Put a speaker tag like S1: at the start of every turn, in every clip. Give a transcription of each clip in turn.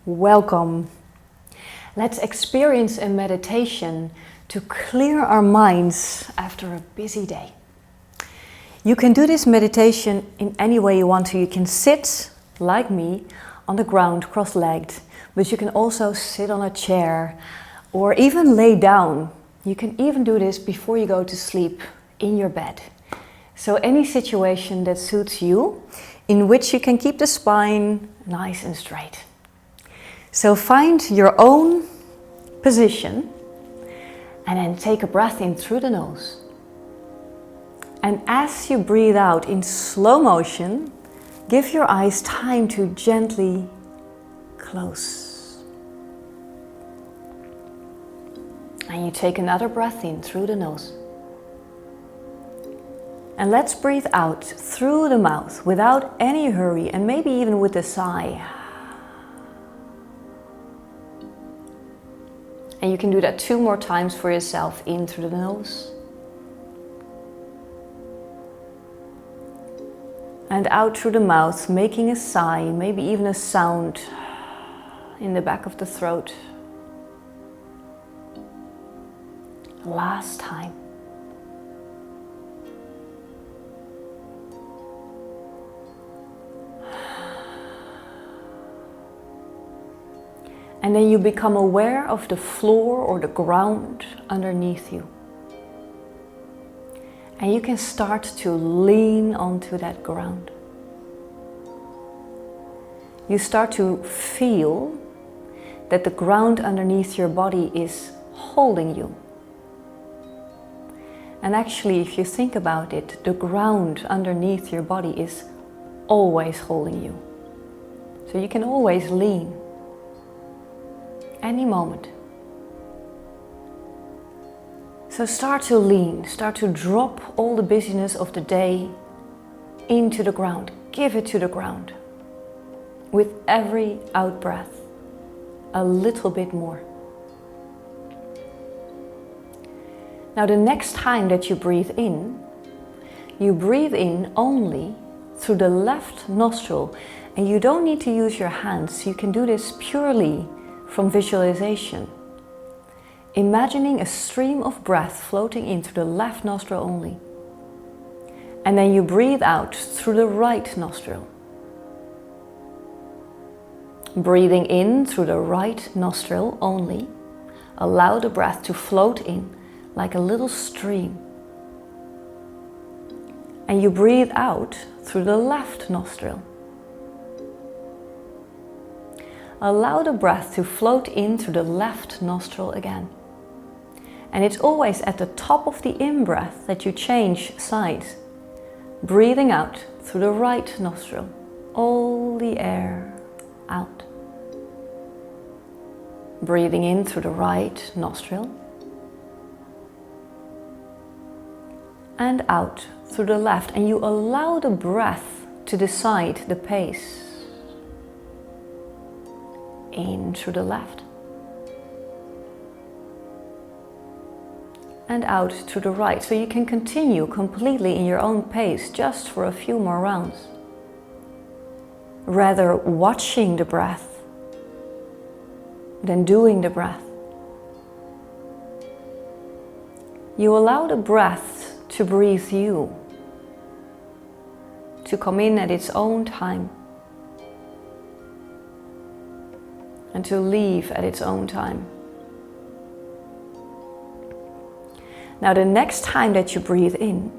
S1: Welcome. Let's experience a meditation to clear our minds after a busy day. You can do this meditation in any way you want to. You can sit, like me, on the ground cross-legged, but you can also sit on a chair or even lay down. You can even do this before you go to sleep in your bed. So any situation that suits you, in which you can keep the spine nice and straight. So find your own position and then take a breath in through the nose. And as you breathe out in slow motion, give your eyes time to gently close. And you take another breath in through the nose. And let's breathe out through the mouth without any hurry and maybe even with a sigh. And you can do that 2 more times for yourself, in through the nose. And out through the mouth, making a sigh, maybe even a sound in the back of the throat. Last time. And then you become aware of the floor or the ground underneath you. And you can start to lean onto that ground. You start to feel that the ground underneath your body is holding you. And actually, if you think about it, the ground underneath your body is always holding you. So you can always lean. Any moment. So start to lean, start to drop all the busyness of the day into the ground. Give it to the ground. With every out breath, a little bit more. Now the next time that you breathe in only through the left nostril. And you don't need to use your hands. You can do this purely from visualization. Imagining a stream of breath floating in through the left nostril only. And then you breathe out through the right nostril. Breathing in through the right nostril only. Allow the breath to float in like a little stream. And you breathe out through the left nostril. Allow the breath to float in through the left nostril again. And it's always at the top of the in-breath that you change sides. Breathing out through the right nostril. All the air out. Breathing in through the right nostril. And out through the left. And you allow the breath to decide the pace. In through the left. And out through the right. So you can continue completely in your own pace just for a few more rounds. Rather watching the breath than doing the breath. You allow the breath to breathe you. To come in at its own time. And to leave at its own time. Now the next time that you breathe in,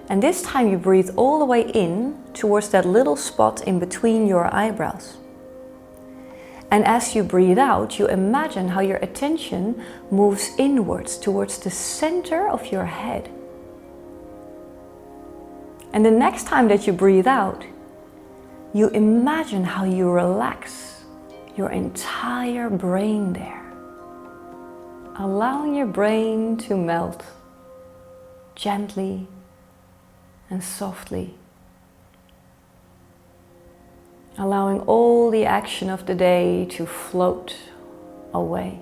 S1: and this time you breathe all the way in towards that little spot in between your eyebrows. And as you breathe out, you imagine how your attention moves inwards towards the center of your head. And the next time that you breathe out, you imagine how you relax your entire brain there. Allowing your brain to melt gently and softly. Allowing all the action of the day to float away.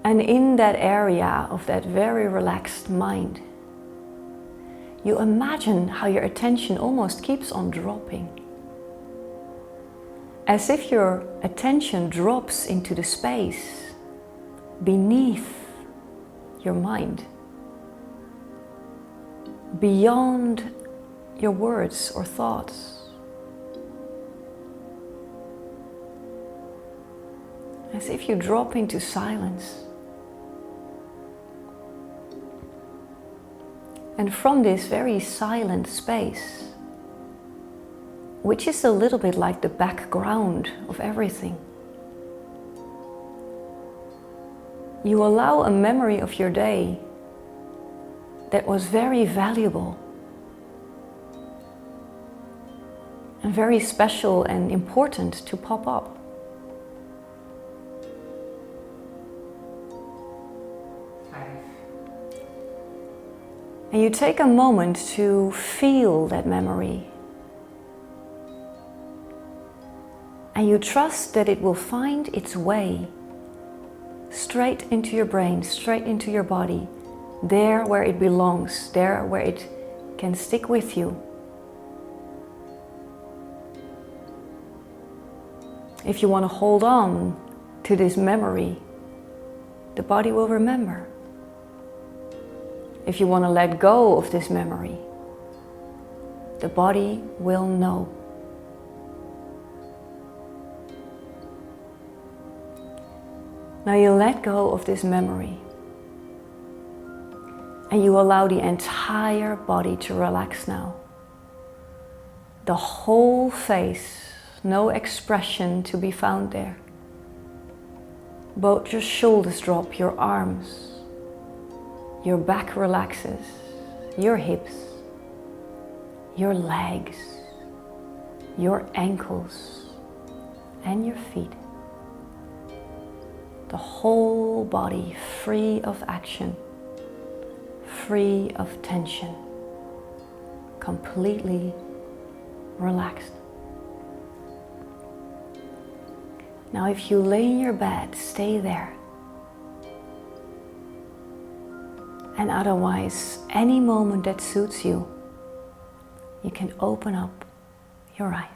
S1: And in that area of that very relaxed mind, you imagine how your attention almost keeps on dropping. As if your attention drops into the space beneath your mind, beyond your words or thoughts. As if you drop into silence. And from this very silent space, which is a little bit like the background of everything, you allow a memory of your day that was very valuable and very special and important to pop up. And you take a moment to feel that memory. And you trust that it will find its way straight into your brain, straight into your body, there where it belongs, there where it can stick with you. If you want to hold on to this memory, the body will remember. If you want to let go of this memory, the body will know. Now you let go of this memory and you allow the entire body to relax now. The whole face, no expression to be found there. Both your shoulders drop, your arms. Your back relaxes, your hips, your legs, your ankles, and your feet. The whole body free of action, free of tension, completely relaxed. Now if you lay in your bed, stay there. And otherwise, any moment that suits you, you can open up your eyes.